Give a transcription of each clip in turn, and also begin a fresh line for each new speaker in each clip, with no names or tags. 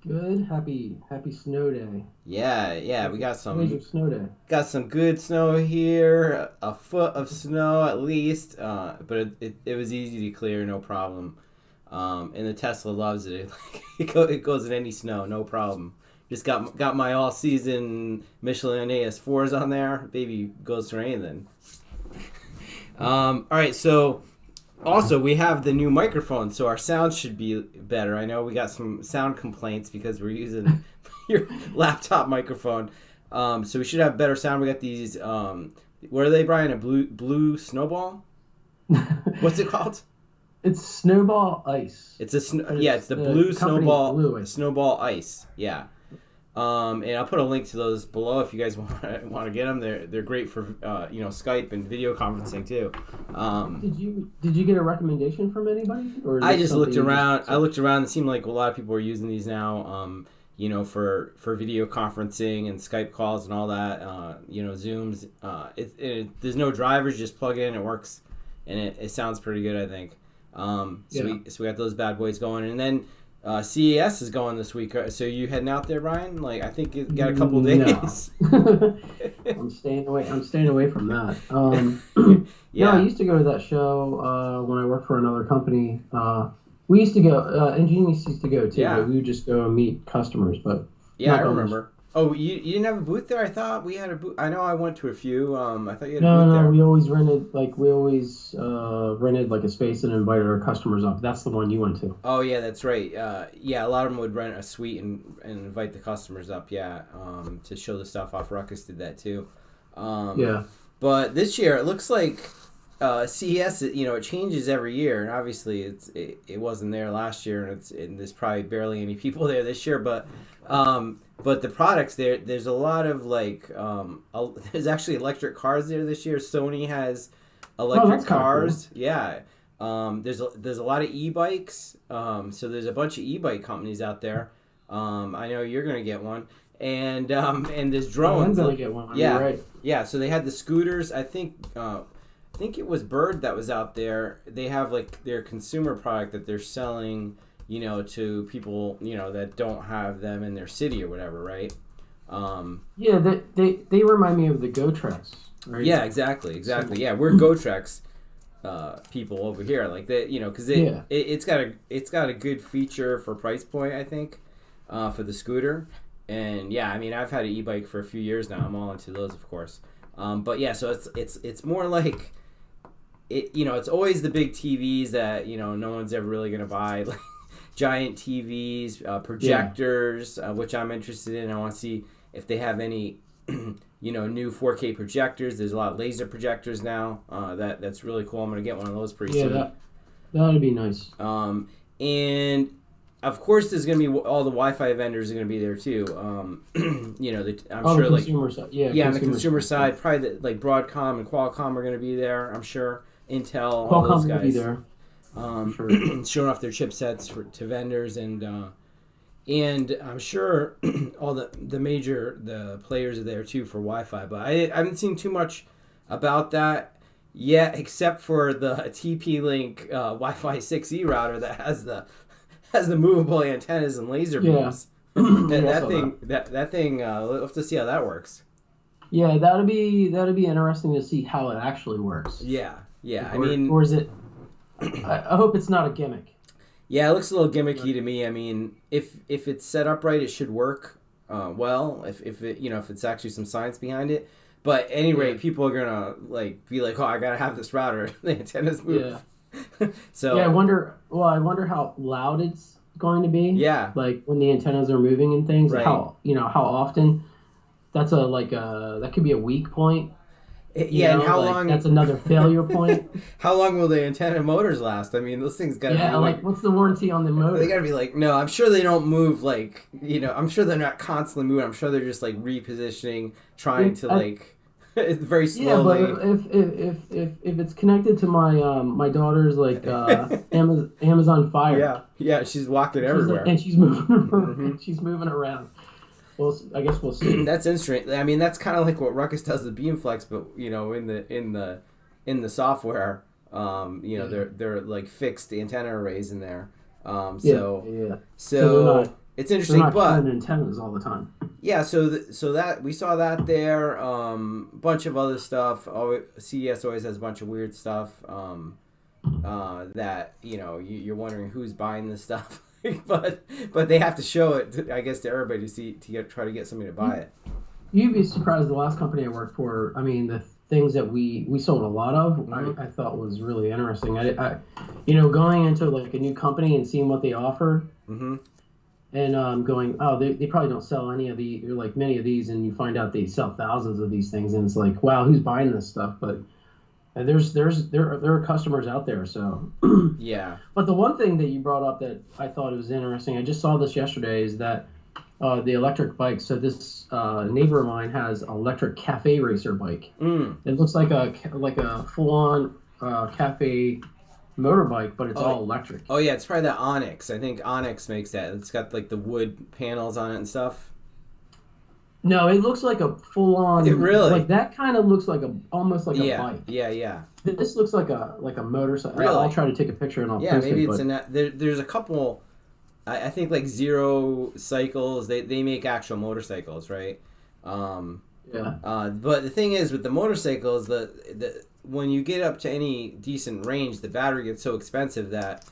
Good. Happy snow day.
Yeah, we
Today's your snow day.
got some good snow here, a foot of snow at least, but it was easy to clear, no problem. And the Tesla loves it. It goes in any snow, no problem. Just got my all season Michelin AS4s on there. Baby goes through anything. All right, so also we have the new microphone, so our sound should be better. I know we got some sound complaints because we're using your laptop microphone. So we should have better sound. We got these. What are they, Brian? A blue snowball? What's it called?
It's Snowball Ice.
Yeah,
It's
it's the
the
blue
company's
snowball
Blue Ice.
snowball ice. Yeah. And I'll put a link to those below if you guys want to get them. They're great for Skype and video conferencing too.
Did you get a recommendation from anybody, or is
I
this
just
something
looked
you just
around. I
said?
looked around. It seemed like a lot of people are using these now. For video conferencing and Skype calls and all that. Zooms. There's no drivers. Just plug in. It works, and it sounds pretty good. I think.
Yeah.
We got those bad boys going, and then CES is going this week. So you heading out there, Brian? Like I think it got a couple
No.
days.
I'm staying away. I'm staying away from that. No, I
Yeah.
used to go to that show when I worked for another company. We used to go. Ingenious used to go too,
Yeah.
but we would just go and meet customers, but
Yeah, I
not on this.
remember. Oh, you didn't have a booth there? I thought we had a booth. I know I went to a few. I thought you had a
No,
booth
no,
there.
we always rented like a space and invited our customers up. That's the one you went to.
Oh yeah, that's right. Yeah, a lot of them would rent a suite and invite the customers up. Yeah, to show the stuff off. Ruckus did that too. Um,
Yeah.
but this year it looks like CES. It changes every year, and obviously it wasn't there last year, and there's probably barely any people there this year. But the products there's a lot of there's actually electric cars there this year. Sony has
Oh,
electric
that's kind of cool.
cars. Yeah. There's a lot of e-bikes. So there's a bunch of e-bike companies out there. I know you're gonna get one, and there's
I am
drones.
gonna get one. You're
Yeah,
right.
yeah. So they had the scooters. I think it was Bird that was out there. They have like their consumer product that they're selling, to people, that don't have them in their city or whatever, right? Um,
Yeah, they remind me of the Go Treks, right?
yeah, exactly,
So
exactly. Yeah, we're GoTrex people over here, like that, because
yeah,
it's got a good feature for price point, I think, for the scooter, and yeah, I mean, I've had an e-bike for a few years now. I'm all into those, of course, but yeah, so it's more like it's always the big TVs that no one's ever really gonna buy, like giant TVs,
yeah.
projectors, which I'm interested in. I want to see if they have any new 4K projectors. There's a lot of laser projectors now. That's really cool. I'm gonna get one of those pretty
Yeah,
soon.
that'd be nice.
And of course, there's gonna be all the Wi-Fi vendors are gonna be there too. I'm
Oh, the
sure like
consumer side. Yeah,
yeah, on the
consumer
consumer
side. Yeah.
side, probably like Broadcom and Qualcomm are gonna be there. I'm sure Intel, all those
Qualcomm will be
guys,
there for sure.
showing off their chipsets to vendors and I'm sure all the major the players are there too for Wi-Fi. But I haven't seen too much about that yet, except for the TP-Link Wi-Fi 6E router that has the movable antennas and laser
Yeah,
beams. that,
yeah, I
that
saw that.
thing that thing we'll have to see how that works.
Yeah, that'd be interesting to see how it actually works.
Yeah, yeah.
Like,
I
or
mean,
is it? I hope it's not a gimmick.
yeah, it looks a little gimmicky
But
to me. I mean, if it's set up right, it should work well. If it's actually some science behind it. But at any
yeah,
rate, people are gonna be like, "Oh, I gotta have this router." The antennas
yeah,
move.
yeah. I
So
wonder. Well, I wonder how loud it's going to be.
yeah,
Like when the antennas are moving and things.
right.
How often. That's that could be a weak point.
Yeah, and how
Like
long?
that's another failure point.
How long will the antenna motors last? I mean, those things gotta be
Yeah,
like
like what's the warranty on the
they
motor?
gotta be like no. I'm sure they don't move I'm sure they're not constantly moving. I'm sure they're just like repositioning, trying
It,
to
I,
very
yeah, but
slowly.
if it's connected to my daughter's like Amazon Fire,
Yeah, she's walking
she's
everywhere.
and she's moving
Hmm.
and she's moving around. Well, I guess we'll see.
That's interesting. I mean, that's kind of like what Ruckus does with Beamflex, but in the software,
Yeah,
they're like fixed antenna arrays in there.
yeah, yeah. So they're
So
not.
it's
They're
interesting,
not
but
turning antennas all the time.
yeah. So that we saw that there. Bunch of other stuff. CES always has a bunch of weird stuff. That you're wondering who's buying this stuff, but they have to show it, I guess, to everybody to see try to get somebody to buy it.
You'd be surprised. The last company I worked for, I mean, the things that we sold a lot of,
Mhm.
I thought was really interesting. Going into like a new company and seeing what they offer,
Mm-hmm.
and going, oh, they probably don't sell any of the like many of these, and you find out they sell thousands of these things, and it's like, wow, who's buying this stuff? But there are customers out there. So,
Yeah.
but the one thing that you brought up that I thought was interesting, I just saw this yesterday, is that the electric bike. So this neighbor of mine has an electric cafe racer bike.
Mm.
It looks like a full-on cafe motorbike, but it's all electric.
Oh yeah, it's probably that Onyx. I think Onyx makes that. It's got like the wood panels on it and stuff.
No, it looks like a full-on.
It really?
Like that kind of looks like almost like a
Yeah.
bike.
Yeah.
This looks like a motorcycle.
Really?
I'll try to take a picture and I'll
Yeah,
post
maybe
it.
it's there's a couple. I think like Zero Cycles. They make actual motorcycles, right?
Yeah.
But the thing is with the motorcycles, the when you get up to any decent range, the battery gets so expensive that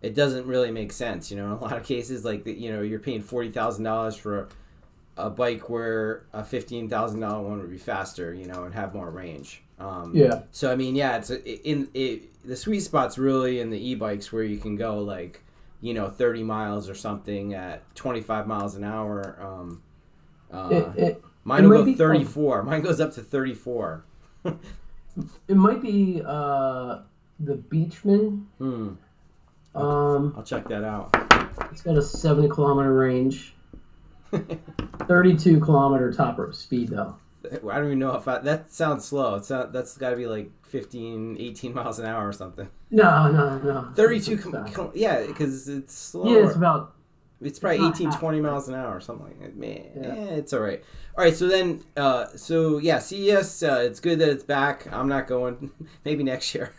it doesn't really make sense. In a lot of cases, like you're paying $40,000 for a bike where a $15,000 one would be faster, and have more range.
Yeah.
So I mean, yeah, the sweet spot's really in the e-bikes where you can go like 30 miles or something at 25 miles an hour. Mine will go 34. Mine goes up to 34.
It might be the Beachman.
I'll check that out.
It's got a 70-kilometer range, 32-kilometer top speed though.
I don't even know if that sounds slow. That's got to be like 15, 18 miles an hour or something.
No.
32, yeah, because it's slower.
Yeah, it's
probably 18, 20 miles an hour or something like that. Man, it's all right. All right, so then, CES, it's good that it's back. I'm not going. Maybe next year.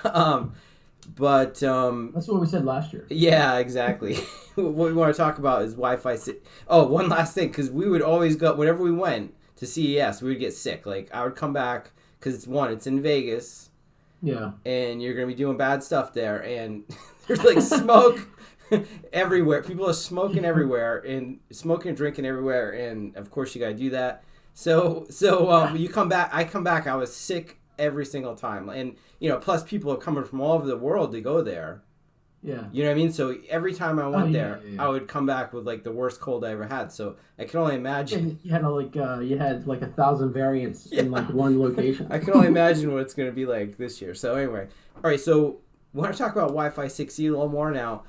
But
that's what we said last year.
Yeah, exactly. What we want to talk about is Wi-Fi. Oh, one last thing, because we would always go whenever we went to CES, we would get sick. Like I would come back because it's in Vegas.
Yeah.
And you're gonna be doing bad stuff there, and there's like smoke everywhere. People are smoking everywhere and smoking and drinking everywhere, and of course you gotta do that. So you come back. I come back. I was sick every single time, and plus people are coming from all over the world to go there.
Yeah.
You know what I mean? So every time I went there,
yeah.
I would come back with like the worst cold I ever had. So I can only imagine.
You had like 1,000 variants in like one location.
I can only imagine what it's going to be like this year. So anyway, all right. So we want to talk about Wi-Fi 6E a little more now.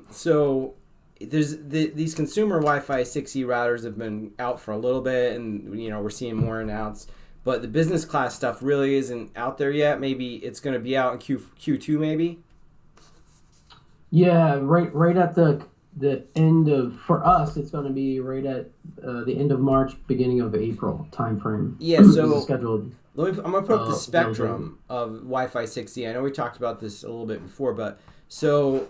So there's these consumer Wi-Fi 6E routers have been out for a little bit, and we're seeing more announced. But the business class stuff really isn't out there yet. Maybe it's going to be out in Q2 maybe.
Yeah, right at the end of, for us, it's going to be right at the end of March, beginning of April timeframe.
Yeah, so
scheduled.
I'm going to put up the spectrum of Wi-Fi 6E. I know we talked about this a little bit before, but so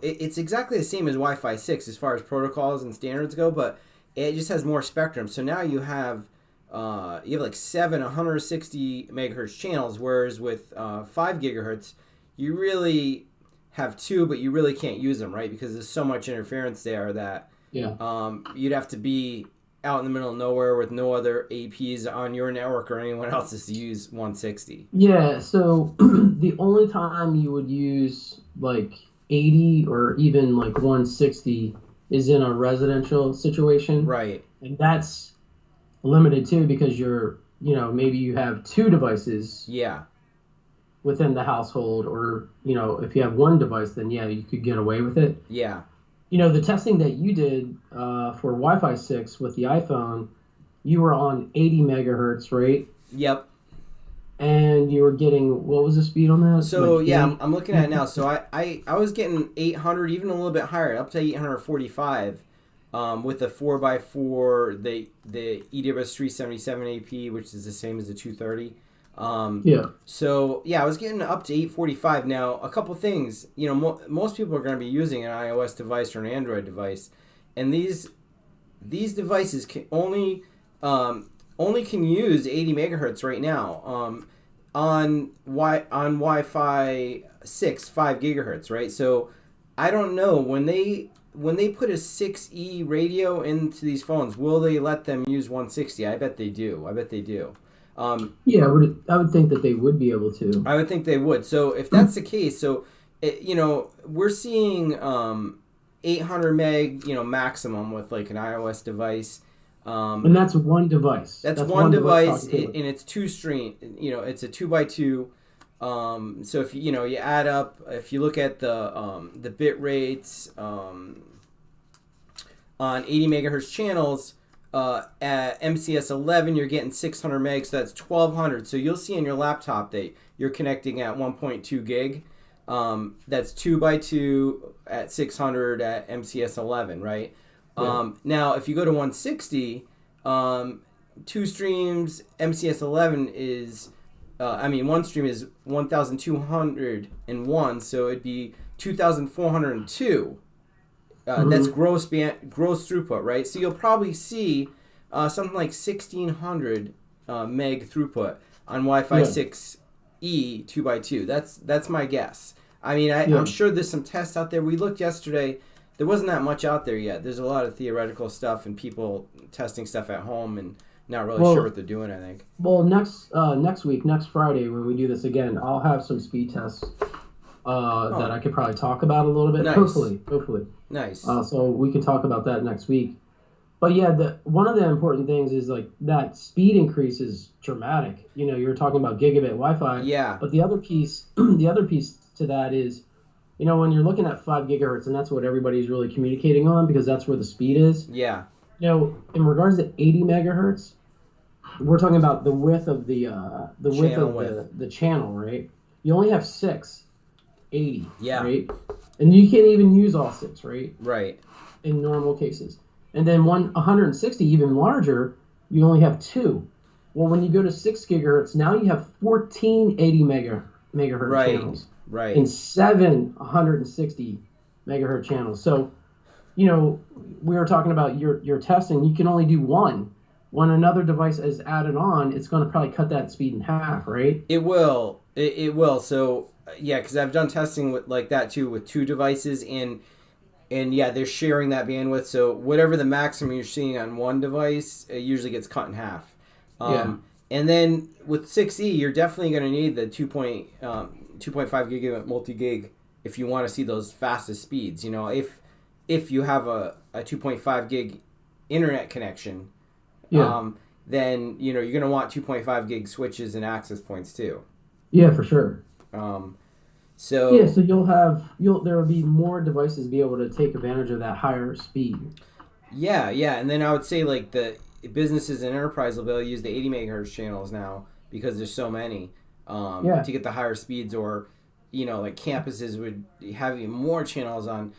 it's exactly the same as Wi-Fi 6 as far as protocols and standards go, but it just has more spectrum. So now you have like 7 160 megahertz channels, whereas with 5 gigahertz, you really have 2, but you really can't use them, right? Because there's so much interference there that you'd have to be out in the middle of nowhere with no other APs on your network or anyone else's to use 160.
Yeah, so the only time you would use like 80 or even like 160 is in a residential situation.
Right.
And that's limited too because maybe you have 2 devices within the household, or if you have 1 device, then you could get away with it. The testing that you did for Wi-Fi 6 with the iPhone, you were on 80 megahertz, right?
Yep.
And you were getting, what was the speed on that?
So I'm looking at it now. So I was getting 800, even a little bit higher, up to 845. With the 4x4, the EWS377 AP, which is the same as the 230.
Yeah.
So yeah, I was getting up to 845. Now, a couple things. You know, most people are going to be using an iOS device or an Android device, and these devices can only can use 80 megahertz right now. On Wi-Fi 6, 5 gigahertz, right? So I don't know when they put a 6E radio into these phones, will they let them use 160? I bet they do.
Yeah, I would think that they would be able to.
I would think they would. So if that's the case, we're seeing 800 meg, maximum with like an iOS device.
And that's one device.
That's one device, and it's two stream. It's a 2x2. So if you add up, if you look at the bit rates on 80 megahertz channels, at MCS 11 you're getting 600 megs, so that's 1200. So you'll see in your laptop that you're connecting at 1.2 gig. That's 2x2 at 600 at MCS 11, right? Yeah. Now if you go to 160, two streams, MCS 11 is one stream is 1,201, so it'd be 2,402. That's gross throughput, right? So you'll probably see something like 1,600 meg throughput on Wi-Fi 6E 2x2. That's my guess. I'm sure there's some tests out there. We looked yesterday. There wasn't that much out there yet. There's a lot of theoretical stuff and people testing stuff at home and not really sure what they're doing, I think.
Well, next week, next Friday, when we do this again, I'll have some speed tests that I could probably talk about a little bit. Nice. Hopefully.
Nice.
So we can talk about that next week. But yeah, one of the important things is like that speed increase is dramatic. You're talking about gigabit Wi-Fi.
Yeah.
But the other piece to that is, when you're looking at 5 gigahertz, and that's what everybody's really communicating on because that's where the speed is.
Yeah.
In regards to 80 megahertz, we're talking about the width of the channel, right? You only have 6, 80, right? And you can't even use all 6, right?
Right.
In normal cases. And then 160, even larger, you only have 2. Well, when you go to 6 gigahertz, now you have 14 80 megahertz channels.
Right.
And 7 160 megahertz channels. So, we were talking about your testing. You can only do one. When another device is added on, it's going to probably cut that speed in half, right?
It will. It will. So, yeah, because I've done testing with like that too with 2 devices, and yeah, they're sharing that bandwidth. So whatever the maximum you're seeing on one device, it usually gets cut in half. And then with 6E, you're definitely going to need the 2.5 gigabit multi-gig if you want to see those fastest speeds. If you have a 2.5 gig internet connection, then you're going to want 2.5 gig switches and access points too.
Yeah, for sure.
So
there will be more devices be able to take advantage of that higher speed.
Yeah, and then I would say like the businesses and enterprise will be able to use the 80 megahertz channels now because there's so many to get the higher speeds, or like campuses would have even more channels on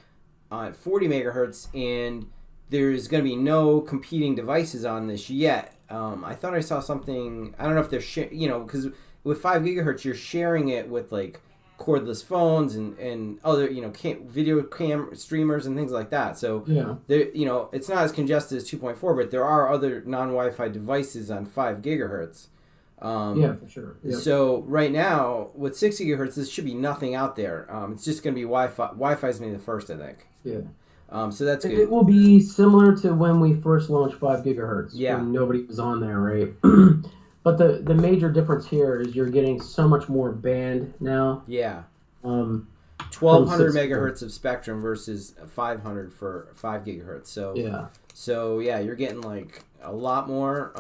40 megahertz, and there's going to be no competing devices on this yet. I thought I saw something. I don't know if they're because with 5 gigahertz you're sharing it with like cordless phones and other video streamers and things like that. So there it's not as congested as 2.4, but there are other non-Wi-Fi devices on 5 gigahertz.
For sure. Yep.
So right now with 6 gigahertz, this should be nothing out there. It's just going to be Wi-Fi. Wi-Fi is going to be the first, I think.
Yeah.
So that's good.
It will be similar to when we first launched 5 gigahertz.
Yeah.
When nobody was on there, right? But the major difference here is you're getting so much more band now.
Yeah. 1,200 megahertz of spectrum versus 500 for 5 gigahertz. So you're getting like a lot more.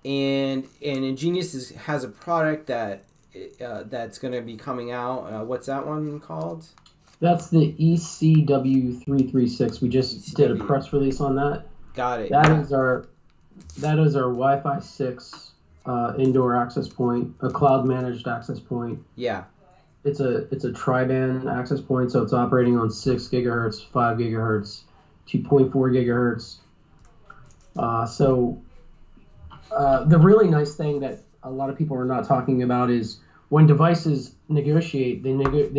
And Ingenious has a product that's going to be coming out. What's that one called?
That's the ECW336. We just did a press release on that.
Got it.
That is our Wi-Fi 6 indoor access point, a cloud managed access point.
Yeah.
It's a tri-band access point, so it's operating on 6 gigahertz, 5 gigahertz, 2.4 gigahertz. The really nice thing that a lot of people are not talking about is when devices negotiate, they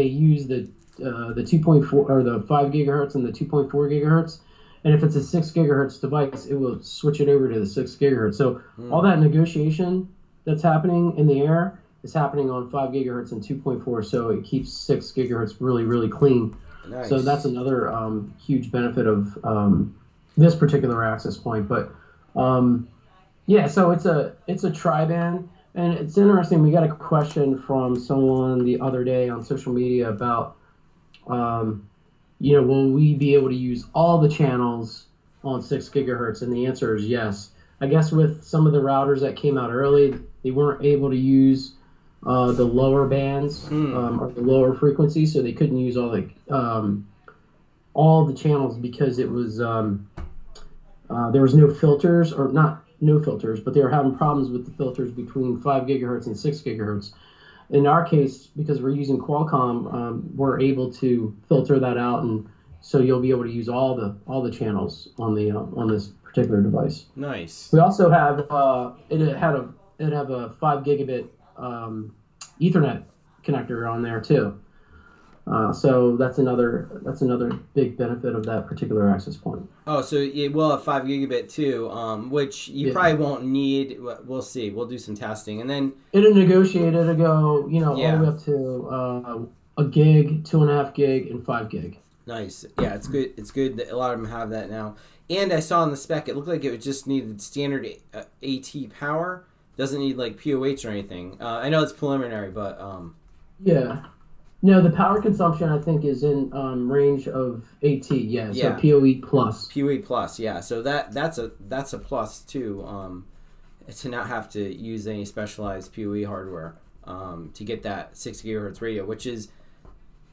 use the 2.4 or the 5 gigahertz and the 2.4 gigahertz. And if it's a 6 gigahertz device, it will switch it over to the 6 gigahertz. So all that negotiation that's happening in the air is happening on 5 gigahertz and 2.4. So it keeps 6 gigahertz really, really clean. Nice. So that's another huge benefit of this particular access point. But yeah, so it's a tri-band, and it's interesting. We got a question from someone the other day on social media about, will we be able to use all the channels on 6 gigahertz? And the answer is yes. I guess with some of the routers that came out early, they weren't able to use the lower bands or the lower frequencies, so they couldn't use all the channels because it was there was no filters, or not no filters, but they were having problems with the filters between 5 gigahertz and 6 gigahertz. In our case, because we're using Qualcomm, we're able to filter that out, and so you'll be able to use all the channels on the on this particular device.
Nice.
We also have it have a 5 gigabit Ethernet connector on there too. So that's another big benefit of that particular access point.
Oh, so it will have 5 gigabit too, which you probably won't need. We'll see. We'll do some testing, and then
it'll negotiate. It'll go, all the way up to a gig, 2.5 gig, and 5 gig.
Nice. Yeah, it's good. It's good that a lot of them have that now. And I saw in the spec, it looked like it just needed standard AT power. Doesn't need like POH or anything. I know it's preliminary, but
yeah. No, the power consumption I think is in range of AT. Yeah. So PoE plus.
PoE plus. Yeah. So that's a plus too. To not have to use any specialized PoE hardware to get that 6 gigahertz radio, which is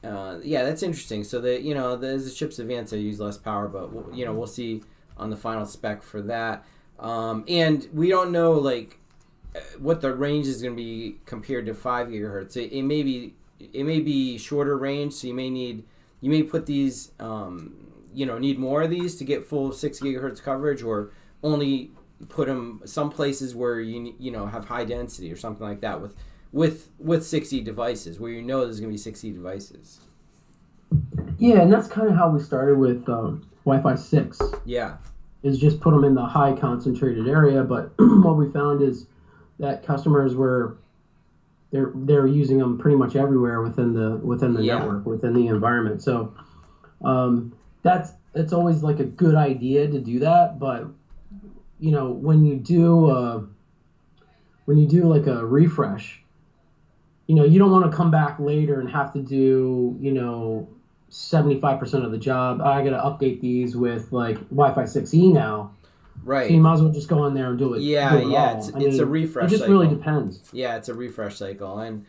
that's interesting. So that as the chips advance, they use less power, but we'll see on the final spec for that. And we don't know what the range is going to be compared to 5 gigahertz. It may be shorter range, so you may put these need more of these to get full 6 gigahertz coverage, or only put them some places where you have high density or something like that with 60 devices, where there's going to be 60 devices.
Yeah, and that's kind of how we started with Wi-Fi 6.
Yeah,
is just put them in the high concentrated area. But what we found is that customers they're using them pretty much everywhere within the network, within the environment. So it's always like a good idea to do that. But when you do like a refresh, you don't want to come back later and have to do 75% of the job. I got to update these with like Wi-Fi 6E now.
Right.
So you might as well just go in there and do it.
Yeah. It's a refresh.
It just
cycle.
really depends.
Yeah, it's a refresh cycle, and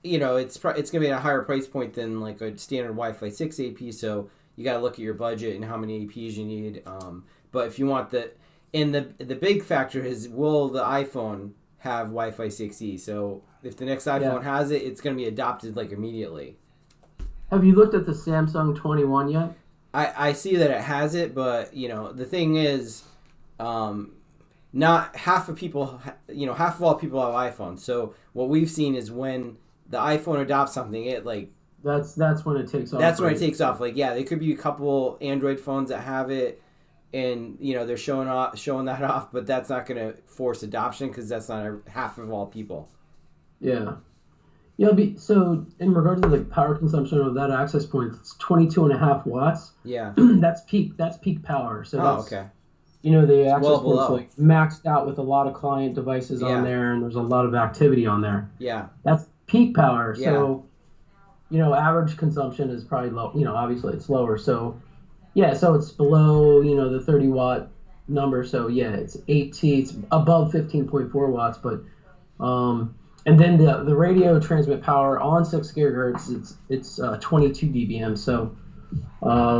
it's gonna be at a higher price point than like a standard Wi-Fi 6 AP. So you got to look at your budget and how many APs you need. But if you want the big factor is, will the iPhone have Wi-Fi 6E? So if the next iPhone has it, it's gonna be adopted like immediately.
Have you looked at the Samsung 21 yet?
I see that it has it, but the thing is, not half of people, half of all people have iPhones. So what we've seen is when the iPhone adopts something, it
that's when it takes off.
That's when it takes off. There could be a couple Android phones that have it, and they're showing that off, but that's not going to force adoption because that's not half of all people.
Yeah. Yeah, so in regards to the power consumption of that access point, it's 22.5 watts.
Yeah.
That's peak power. So that's,
okay.
The access point's maxed out with a lot of client devices on there, and there's a lot of activity on there.
Yeah.
That's peak power. So, average consumption is probably low. Obviously it's lower. So, so it's below, the 30 watt number. So it's 8T. It's above 15.4 watts, but and then the radio transmit power on 6 gigahertz, it's 22 dBm. So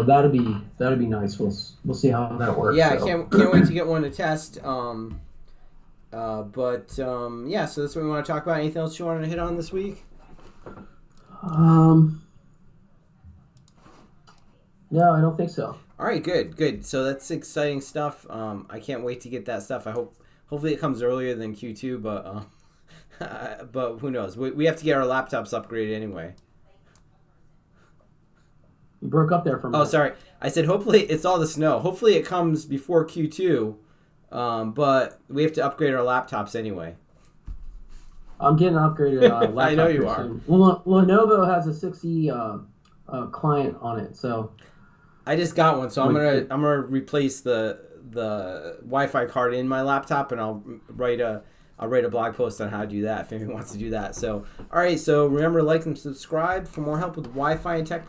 that'd be nice. We'll see how that works.
Yeah, so. I can't wait to get one to test. So that's what we want to talk about. Anything else you wanted to hit on this week?
No, I don't think so.
All right, good. So that's exciting stuff. I can't wait to get that stuff. Hopefully it comes earlier than Q2, but but who knows? We have to get our laptops upgraded anyway.
You broke up there for a minute.
Oh, sorry. I said hopefully it's all the snow. Hopefully it comes before Q2, but we have to upgrade our laptops anyway.
I'm getting an upgraded laptop.
I know you are.
Soon. Lenovo has a 6E client on it, so
I just got one, so I'm gonna replace the Wi-Fi card in my laptop, and I'll write a blog post on how to do that if anyone wants to do that. So, all right. So remember to like and subscribe for more help with Wi-Fi and tech products.